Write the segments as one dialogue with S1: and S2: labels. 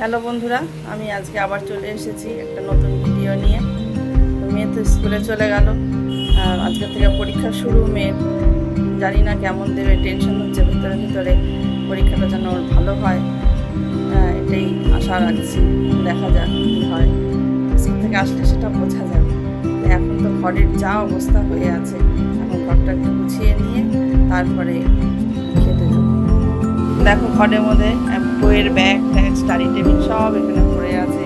S1: Hello বন্ধুরা, আমি আজকে আবার চলে এসেছি একটা নতুন ভিডিও নিয়ে। মেয়ে তো স্কুলে চলে গেল, আর আজকে থেকে পরীক্ষা শুরু। মেয়ে জানি না কেমন দেবে, টেনশন হচ্ছে ভিতরে ভিতরে। পরীক্ষাটা যেন ওর ভালো হয়, এটাই আশা রাখছি। দেখা যাক কী হয়, স্কুল থেকে আসলে সেটা বোঝা যাবে। এখন তো ঘরের যা অবস্থা হয়ে আছে, এখন ঘরটা একটু গুছিয়ে নিয়ে তারপরে খেতে যাবো। দেখো ঘরের মধ্যে বইয়ের ব্যাগ ট্যাগ স্টাডি টেবিল সব এখানে পড়ে আছে।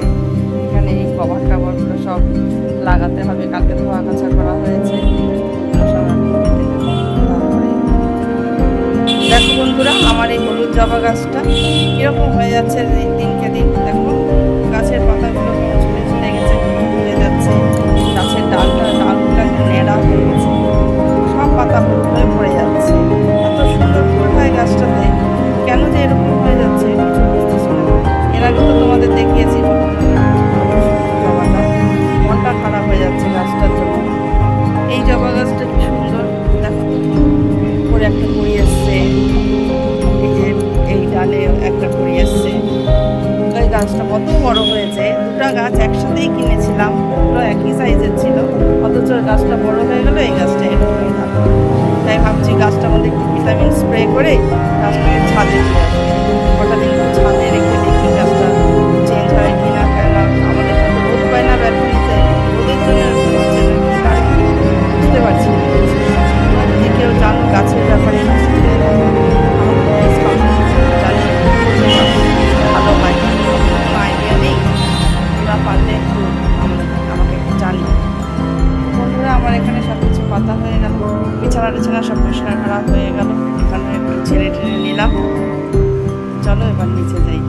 S1: এখানে এই কভার টাভারগুলো সব লাগাতে হবে, কালকে ধোয়া কাচা করা হয়েছে। তারপরে দেখো বন্ধুরা, আমার এই হলুদ জবা গাছটা কীরকম হয়ে যাচ্ছে দিনকে দিন। দেখো গাছের পাতাগুলো ঝুলে ঝুলে গেছে, হয়ে যাচ্ছে। গাছের ডালগুলো ন্যাড়া হয়ে গেছে, সব পাতা হলুদ হয়ে পড়ে যাচ্ছে। এত সুন্দর ফুল হয় গাছটাতে, কেন যে এরকম হয়ে যাচ্ছে কিছু বুঝতেছি না। এর আগে তো তোমাদের দেখিয়েছি জবাটা, মনটা খারাপ হয়ে যাচ্ছে গাছটার জন্য। এই জবা গাছটা কি সুন্দর, দেখো করে একটা কুড়ি এসছে, এই যে এই ডালে একটা কুড়ি এসছে। এই গাছটা কত বড় হয়েছে, দুটো গাছ একসাথেই কিনেছিলাম, দুটো একই সাইজের ছিল, অথচ গাছটা বড় হয়ে গেল। এই গাছটা এরকমই থাকলো। তাই ভাবছি গাছটার মধ্যে একটু ভিটামিন স্প্রে করে গাছটাকে ছাদে দিয়ে আসবো। কটা দিন ছাদে রেখে দেখি গাছটা চেঞ্জ হয় কি না। কেন আমাদের তো রোদ পায় না ব্যালকনিতে, রোদের জন্য এরকম হচ্ছে বুঝতে পারছি না। যদি কেউ জানো গাছের ব্যাপারে জানি ভালো হয়, আইডিয়া নেই, তোমরা পারলে একটু আমাকে একটু জানি। বন্ধুরা, আমার এখানে সব কিছু পাতা হয়ে গেল, বিছানা সব পরিষ্কার করা হয়ে গেল। এখানে একটু ছেড়ে নিলাম। চলো এবার নিচে যাই।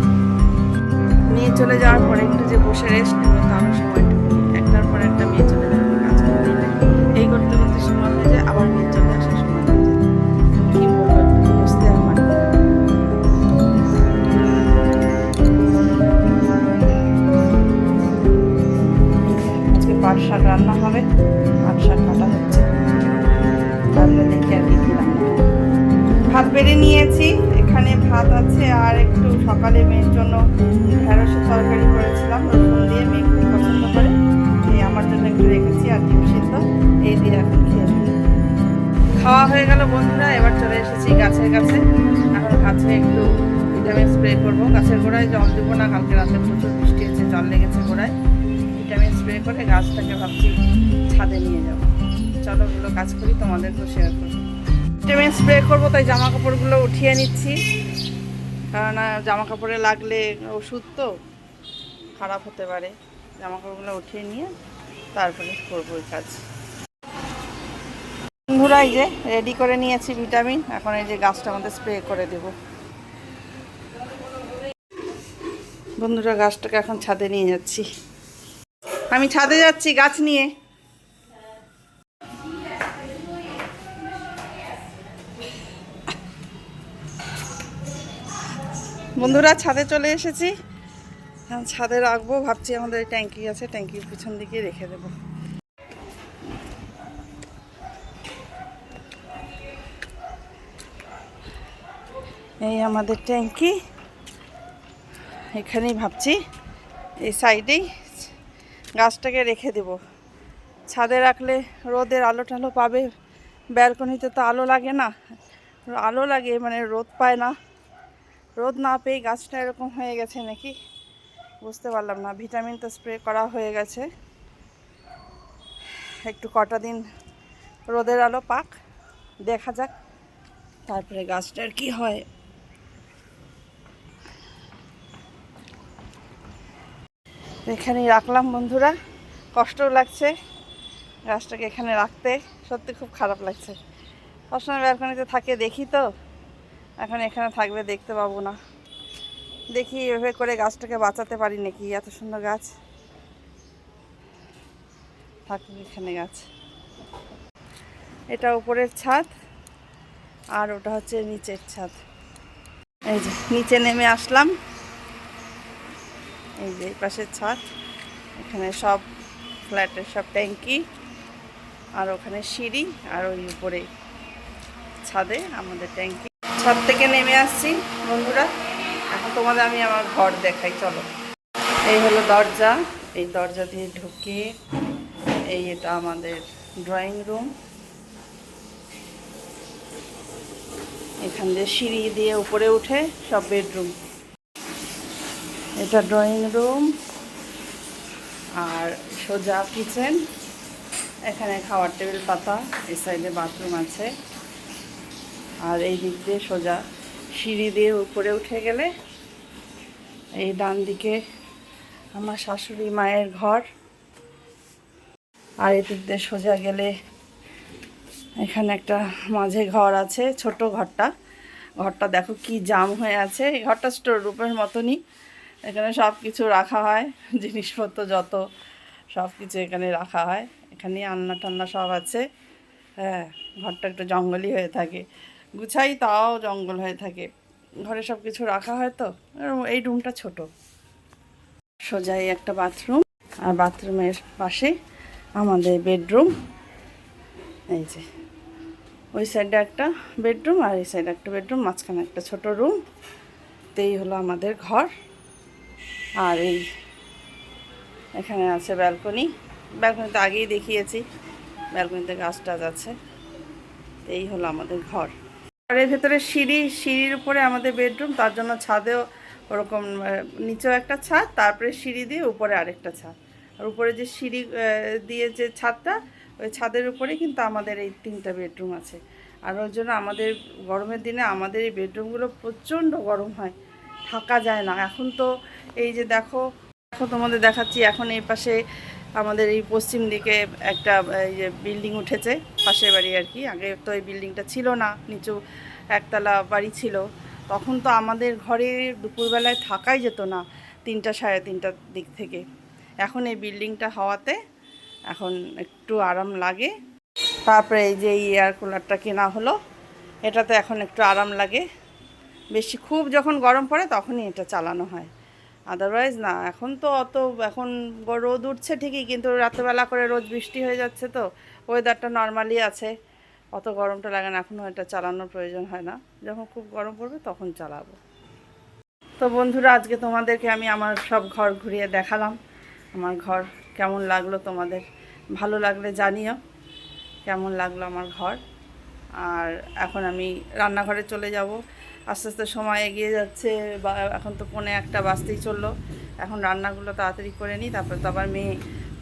S1: মেয়ে চলে যাওয়ার পরে একটু যে বসে রেস্ট নেবো, তারও সময়টুকু একটার পর একটা মেয়ে চলে যাবে, কাজ করতে এই করতে করতে সময় হয়ে যায়, আবার মেয়ে চলে আসার সময় হয়ে যায়। কি বলবো, একটু বসতে আমার আজকে পাট শাক রান্না হবে, পাট শাক কাটা হচ্ছে। তারপরে দেখি আর কি রান্না। ভাত বেড়ে নিয়েছি, এখানে ভাত আছে, আর একটু সকালে মেয়ের জন্য ঢেঁড়সের তরকারি করেছিলাম রসুন দিয়ে, মেয়ে খুব পছন্দ করে, এই আমার জন্য একটু রেখেছি, আর ডিম সিদ্ধ এই দিয়ে এখন খেয়ে নেব। খাওয়া হয়ে গেল বন্ধুরা, এবার চলে এসেছি গাছের কাছে। এখন গাছে একটু ভিটামিন স্প্রে করবো। গাছের গোড়ায় জল দেবো না, কালকে রাতে প্রচুর বৃষ্টি হয়েছে, জল লেগেছে গোড়ায়। ভিটামিন স্প্রে করে গাছটাকে ভাবছি ছাদে নিয়ে যাব। চলো ওগুলো কাজ করি, তোমাদেরকেও শেয়ার করবো। ভিটামিন স্প্রে করবো, তাই জামা কাপড়গুলো উঠিয়ে নিচ্ছি, কারণ জামা কাপড়ে লাগলে ওষুধ তো খারাপ হতে পারে। জামা কাপড়গুলো উঠিয়ে নিয়ে তারপরে করবো এই কাজ। বন্ধুরা, এই যে রেডি করে নিয়েছি ভিটামিন, এখন এই যে গাছটা আমাদের স্প্রে করে দেব। বন্ধুরা, গাছটাকে এখন ছাদে নিয়ে যাচ্ছি, আমি ছাদে যাচ্ছি গাছ নিয়ে। বন্ধুরা, ছাদে চলে এসেছি, ছাদে রাখবো ভাবছি। আমাদের ট্যাঙ্কি আছে, ট্যাঙ্কির পিছন দিকে রেখে দেবো। এই আমাদের ট্যাঙ্কি, এখানেই ভাবছি এই সাইডেই গাছটাকে রেখে দেব। ছাদে রাখলে রোদের আলো টালো পাবে, ব্যালকনিতে তো আলো লাগে না, আলো লাগে মানে রোদ পায় না। রোদ না পেয়ে গাছটা এরকম হয়ে গেছে নাকি বুঝতে পারলাম না। ভিটামিন তো স্প্রে করা হয়ে গেছে, একটু কটা দিন রোদের আলো পাক, দেখা যাক তারপরে গাছটার কি হয়। এখানেই রাখলাম বন্ধুরা, কষ্টও লাগছে গাছটাকে এখানে রাখতে, সত্যি খুব খারাপ লাগছে। সবসময় ব্যালকনিতে থাকে দেখি তো, এখন এখানে থাকবে দেখতে পাবো না। দেখি এভাবে করে গাছটাকে বাঁচাতে পারি নাকি, এত সুন্দর গাছ থাকবে এখানে গাছ। এটা উপরের ছাদ, আর ওটা হচ্ছে নিচের ছাদ। এই যে নিচে নেমে আসলাম, এই যে এই পাশের ছাদ, এখানে সব ফ্ল্যাটের সব ট্যাঙ্কি, আর ওখানে সিঁড়ি, আর ওই উপরে ছাদে আমাদের ট্যাঙ্কি। ছাদ থেকে নেমে আসছি বন্ধুরা, এখন তোমাদের আমি আমার ঘর দেখাই, চলো। এই হলো দরজা, এই দরজা দিয়ে ঢুকে এটা আমাদের ড্রয়িং রুম। এখান দিয়ে সিঁড়ি দিয়ে উপরে উঠে সব বেডরুম। এটা ড্রয়িং রুম আর সোজা কিচেন। এখানে খাওয়ার টেবিল পাতা, এই সাইডে বাথরুম আছে। আর এই দিক দিয়ে সোজা সিঁড়ি দিয়ে উপরে উঠে গেলে এই ডান দিকে আমার শাশুড়ি মায়ের ঘর। আর এদিক দিয়ে সোজা গেলে এখানে একটা মাঝে ঘর আছে, ছোট ঘরটা। ঘরটা দেখো কি জাম হয়ে আছে। এই ঘরটা স্টোর রুমের মতনই, এখানে সব কিছু রাখা হয়, জিনিসপত্র যত সব কিছু এখানে রাখা হয়। এখানে আন্না টান্না সব আছে। হ্যাঁ, ঘরটা একটু জঙ্গলই হয়ে থাকে, গুছাই তাও জঙ্গল হয়ে থাকে। ঘরে সব কিছু রাখা হয় তো। এই রুমটা ছোট। সোজাই একটা বাথরুম, আর বাথরুমের পাশে আমাদের বেডরুম। এই যে ওই সাইডে একটা বেডরুম আর এই সাইডে একটা বেডরুম, মাঝখানে একটা ছোট রুম। তো এই হলো আমাদের ঘর। আর এই এখানে আছে ব্যালকনি। ব্যালকনিতে আগেই দেখিয়েছি, ব্যালকনিতে গাছ টাছ আছে। এই হলো আমাদের ঘর। ঘরের ভেতরে সিঁড়ির উপরে আমাদের বেডরুম, তার জন্য ছাদেও ওরকম নিচেও একটা ছাদ, তারপরে সিঁড়ি দিয়ে উপরে আরেকটা ছাদ। আর উপরে যে সিঁড়ি দিয়ে যে ছাদটা, ওই ছাদের উপরে কিন্তু আমাদের এই 3টা বেডরুম আছে। আর ওর জন্য আমাদের গরমের দিনে আমাদের এই বেডরুমগুলো প্রচণ্ড গরম হয়, থাকা যায় না। এখন তো এই যে দেখো তোমাদের দেখাচ্ছি, এখন এই পাশে আমাদের এই পশ্চিম দিকে একটা এই যে বিল্ডিং উঠেছে, পাশের বাড়ি আর কি। আগে তো এই বিল্ডিংটা ছিল না, নিচু একতলা বাড়ি ছিল। তখন তো আমাদের ঘরে দুপুরবেলায় থাকাই যেত না, 3টা সাড়ে 3টার দিক থেকে। এখন এই বিল্ডিংটা হওয়াতে এখন একটু আরাম লাগে। তারপরে এই যে এয়ার কুলারটা কেনা হলো, এটাতে এখন একটু আরাম লাগে। বেশি খুব যখন গরম পড়ে তখনই এটা চালানো হয়, আদারওয়াইজ না। এখন তো অত, এখন রোদ উঠছে ঠিকই, কিন্তু রাত্রেবেলা করে রোজ বৃষ্টি হয়ে যাচ্ছে, তো ওয়েদারটা নর্মালি আছে, অত গরমটা লাগে না। এখনও এটা চালানোর প্রয়োজন হয় না, যখন খুব গরম পড়বে তখন চালাবো। তো বন্ধুরা, আজকে তোমাদেরকে আমি আমার সব ঘর ঘুরিয়ে দেখালাম। আমার ঘর কেমন লাগলো তোমাদের, ভালো লাগলে জানিও কেমন লাগলো আমার ঘর। আর এখন আমি রান্নাঘরে চলে যাব। আস্তে আস্তে সময় এগিয়ে যাচ্ছে, বা এখন তো 1:45 বাজতেই চললো। এখন রান্নাগুলো তাড়াতাড়ি করে নিই, তারপরে তো আবার মেয়ে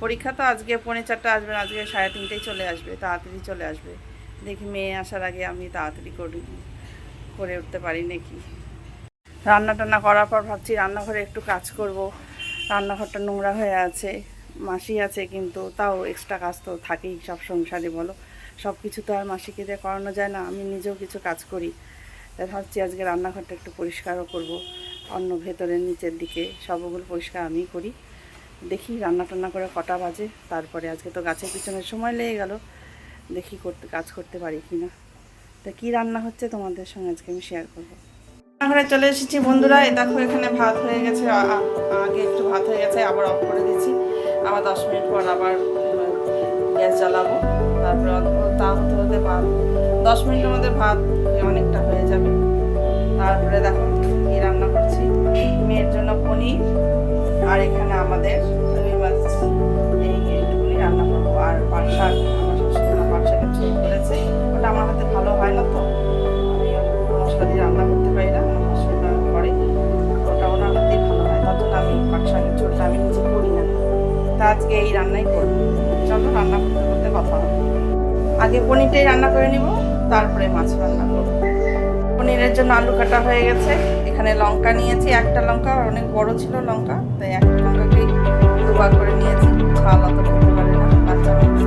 S1: পরীক্ষা। তো আজকে 3:45 আসবে না, আজকে 3:30 চলে আসবে, তাড়াতাড়ি চলে আসবে। দেখি মেয়ে আসার আগে আমি তাড়াতাড়ি করে উঠতে পারি নাকি। রান্না টান্না করার পর ভাবছি রান্নাঘরে একটু কাজ করব। রান্নাঘরটা নোংরা হয়ে আছে, মাসি আছে, কিন্তু তাও এক্সট্রা কাজ তো থাকেই সব সংসারে, বলো। সব কিছু তো আর মাসিকে দিয়ে করানো যায় না, আমি নিজেও কিছু কাজ করি। তাই ভাবছি আজকে রান্নাঘরটা একটু পরিষ্কারও করব। অন্য ভেতরের নিচের দিকে সবগুলো পরিষ্কার আমিই করি। দেখি রান্না টান্না করে কটা বাজে, তারপরে আজকে তো গাছের পিছনে সময় লেগে গেল, দেখি কাজ করতে পারি কি না। তা কী রান্না হচ্ছে তোমাদের সঙ্গে আজকে আমি শেয়ার করবো। রান্নাঘরে চলে এসেছি বন্ধুরা। এই দেখো এখানে ভাত হয়ে গেছে, আগে একটু ভাত হয়ে গেছে, আবার অফ করে দিচ্ছি। আবার 10 মিনিট পর আবার গ্যাস জ্বালাবো। তারপরে তা হতে হতে ভাত 10 মিনিটের মধ্যে ভাত অনেকটা হয়ে যাবে। তারপরে দেখো কি রান্না করছি, মেয়ের জন্য পনির, আর এখানে আমাদের রুই মাছ, এইটুকুনি রান্না করবো। আর পাট শাক, আমার শাশুড়ি পাট শাকের ঝোল করেছে, ওটা আমার হাতে ভালো হয় না, তো আমি মশলা দিয়ে রান্না করতে পারি না, আমার শাশুড়িরা করে, ওটা ওনার হাতেই ভালো হয়। তার জন্য আমি পাট শাকের ঝোলটা আমি নিজে করি না। তা আজকে এই রান্নাই করবো। চলো রান্না করতে করতে কথা হবে। আগে পনিরটাই রান্না করে নিব, তারপরে মাছ রান্না করবো। পনিরের জন্য আলু কাটা হয়ে গেছে। এখানে লঙ্কা নিয়েছি, একটা লঙ্কা, অনেক বড় ছিল লঙ্কা, তাই একটা লঙ্কাকেই 2 ভাগ করে নিয়েছি। ঝাল অত খেতে পারে না বাচ্চা মানুষ।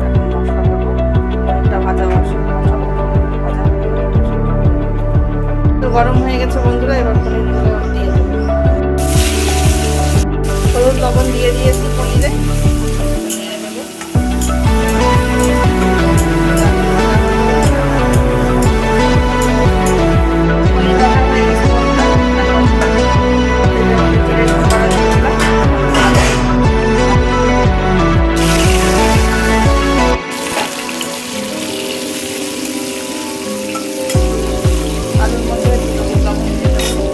S1: এখন মশলা করবো, পনিরটা ভাজা একটু গরম হয়ে গেছে বন্ধুরা। এবার পনিরগুলো দিয়ে দেবো, হলুদ লবণ দিয়ে দিয়েছি পনিরে। আলুর মধ্যে লবণ দিয়ে দেবো।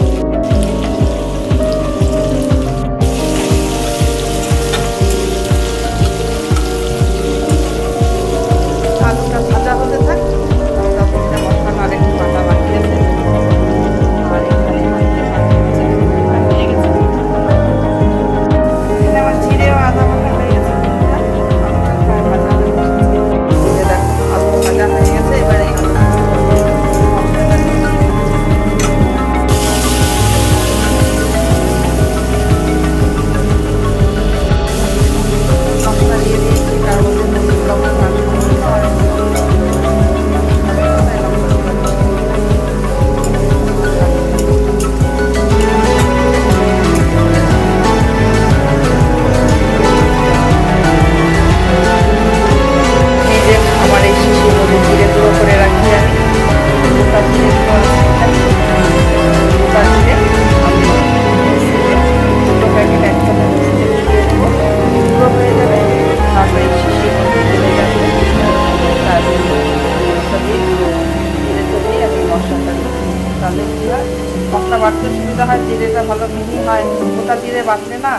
S1: জিরেটা ভালো মিহি হয়। গোটা জিরে বাটলে না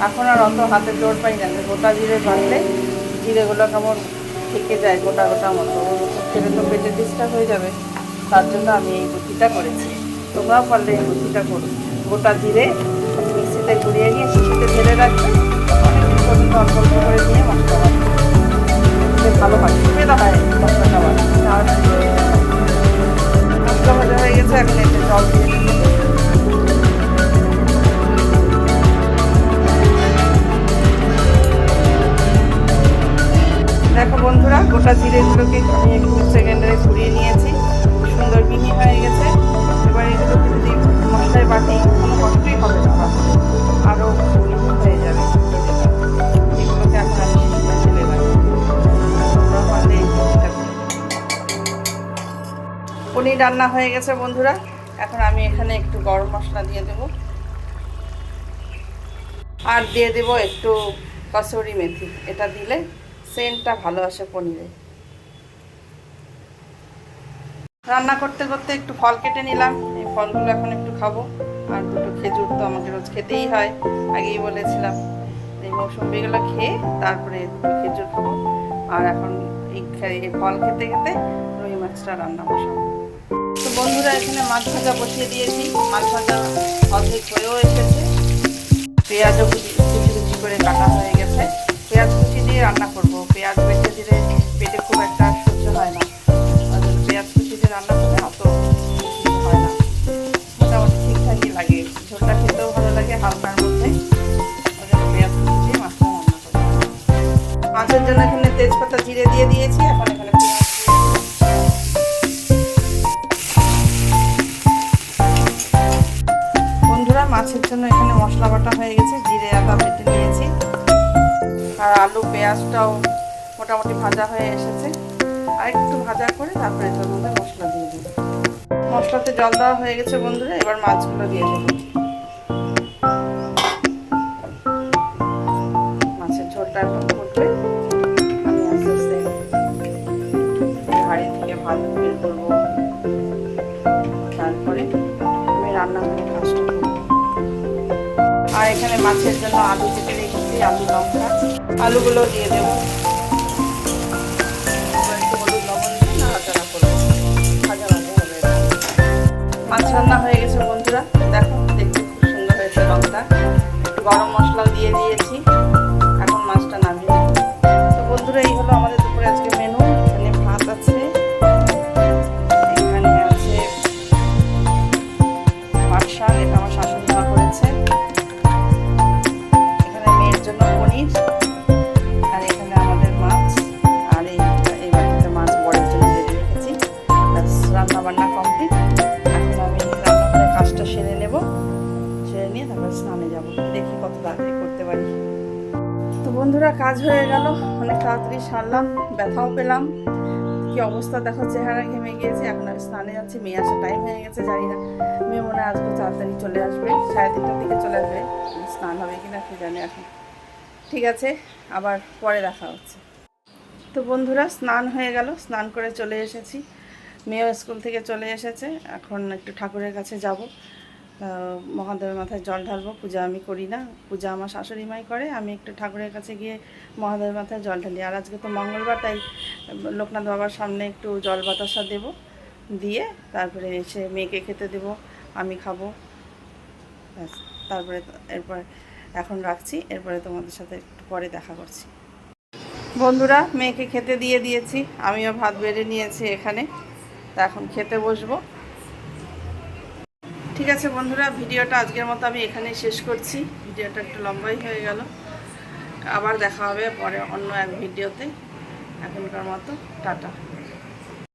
S1: এখন আর অত হাতে জোর পাই না, গোটা জিরে বাটলে জিরেগুলো কেমন থেকে যায় গোটা গোটা মতো, খেলে তো পেটে ডিস্টার্ব হয়ে যাবে। তার জন্য আমি এই বুদ্ধিটা করেছি। তোমরাও পারলে এই বুদ্ধিটা করো। গোটা জিরে মিক্সিতে ঘুরিয়ে নিয়ে শিশিতে ঢেলে রাখবে, অনেকদিন পর্যন্ত অল্প অল্প করে নিয়ে মশলা বাটবে, ভালো হয়, সুবিধা হয় মশলাটা বাটতে। মশলা ভাজা হয়ে গেছে, এখন এতে জল দিয়ে দিতে। দেখো বন্ধুরা, গোটা জিরেগুলোকে আমি একটু সেকেন্ডারে ঘুরিয়ে নিয়েছি, সুন্দর মিহি হয়ে গেছে। এবার এগুলোকে যদি মশলায় বাটি কোনো কষ্টই হবে না, আরও মিহি হয়ে যাবে। এগুলোকে এখন আমি ঢেলে রাখবো। পনির রান্না হয়ে গেছে বন্ধুরা, এখন আমি এখানে একটু গরম মশলা দিয়ে দেব, আর দিয়ে দেব একটু কসুরি মেথি। এটা দিলে সেন্টটা ভালো আসে পনিরে। রান্না করতে করতে একটু ফল কেটে নিলাম, এই ফলগুলো এখন একটু খাবো। আর দুটো খেজুর তো আমাকে রোজ খেতেই হয়, আগেই বলেছিলাম। এই মৌসুমিগুলো খেয়ে তারপরে দুটো খেজুর খাবো। আর এখন এই ফল খেতে খেতে রুই মাছটা রান্না বসাবো। তো বন্ধুরা, এখানে মাছ ভাজা বসিয়ে দিয়েছি, মাছ ভাজা অর্ধেক হয়েও এসেছে। পেঁয়াজও কুচি কুচি করে কাটা হয়ে গেছে। পেঁয়াজ কুচি দিয়ে রান্না করব, পেঁয়াজ বেটে দিলে পেটে খুব একটা সহ্য হয় না। পেঁয়াজ কুচি দিয়ে রান্না করলে অত কিছু হয় না, মোটামুটি ঠিকঠাকই লাগে, ঝোলটা খেতেও ভালো লাগে হালকার মধ্যে। পেঁয়াজ কুচি দিয়ে মাছটা রান্না করি। মাছের জন্য এখানে তেজপাতা জিরে দিয়ে দিয়েছি, এখন এখানে পেঁয়াজ বন্ধুরা, মাছের জন্য এখানে মশলা বাটা হয়ে গেছে, জিরে আদা বেটে নিয়েছি। আর আলু পেঁয়াজটাও মোটামুটি ভাজা হয়ে এসেছে, আর একটু ভাজা করে তারপরে এটার মধ্যে মশলা দিয়ে দেবো। মশলাতে জল দেওয়া হয়ে গেছে বন্ধুরা, এবার মাছগুলো দিয়ে দেবো। মাছের ঝোলটা এখন ফুটবে, আমি আস্তে আস্তে হাঁড়ি থেকে ভাত বের করবো, তারপরে আমি রান্না করে কাজটা করবো। আর এখানে মাছের জন্য আলু কেটে রেখেছি, আলু লঙ্কা, আলুগুলো দিয়ে দেবো। একটু হলুদ লবণ দিয়ে নাড়াচাড়া করবো, ভাজা ভাজা হবে। মাছ রান্না হয়ে গেছে বন্ধুরা, দেখো দেখতে খুব সুন্দর হয়েছে রংটা। একটু গরম মশলাও দিয়ে দিয়েছি, এখন মাছটা নামিয়ে দেবো। তো বন্ধুরা, এই হলো আমাদের দুপুরে আজকে মেনু। এখানে ভাত আছে, এখানে আছে পাট শাক, এটা আমার শাশুড়ি মা করেছে, এখানে মেয়ের জন্য পনির, আর এখানে আমাদের মাছ। আর এই বাটিতে মাছ বড়ের জন্য রেডি রেখেছি। রান্না বান্না কমপ্লিট। এখন আমি রান্নাঘরে কাজটা সেরে নেব, সেরে নিয়ে তারপর স্নানে যাব, দেখি কত তাড়াতাড়ি করতে পারি। তো বন্ধুরা, কাজ হয়ে গেল, অনেক তাড়াতাড়ি সারলাম, ব্যথাও পেলাম। কি অবস্থা দেখো, চেহারা ঘেমে গিয়েছে। এখন আমি স্নানে যাচ্ছি, মেয়ে আসার টাইম হয়ে গেছে, জানি না মেয়ে মনে হয় আজকে তাড়াতাড়ি চলে আসবে, 3:30টার দিকে চলে আসবে। স্নান হবে কিনা কি জানি এখন। ঠিক আছে, আবার পরে দেখা হচ্ছে। তো বন্ধুরা, স্নান হয়ে গেল, স্নান করে চলে এসেছি, মেয়েও স্কুল থেকে চলে এসেছে। এখন একটু ঠাকুরের কাছে যাব, মহাদেবের মাথায় জল ঢালবো। পূজা আমি করি না, পূজা আমার শাশুড়ি মাই করে, আমি একটু ঠাকুরের কাছে গিয়ে মহাদেবের মাথায় জল ঢালি। আর আজকে তো মঙ্গলবার, তাই লোকনাথ বাবার সামনে একটু জল বাতাসা দেবো, দিয়ে তারপরে এসে মেয়েকে খেতে দেবো, আমি খাবো, ব্যাস। তারপরে এরপর এখন রাখছি, এরপরে তোমাদের সাথে একটু পরে দেখা করছি। বন্ধুরা, মেয়েকে খেতে দিয়ে দিয়েছি, আমিও ভাত বেড়ে নিয়েছি এখানে, তা এখন খেতে বসবো। ঠিক আছে বন্ধুরা, ভিডিওটা আজকের মতো আমি এখানেই শেষ করছি। ভিডিওটা একটু লম্বাই হয়ে গেল, আবার দেখা হবে পরে অন্য এক ভিডিওতে। এখনকার মতো টাটা।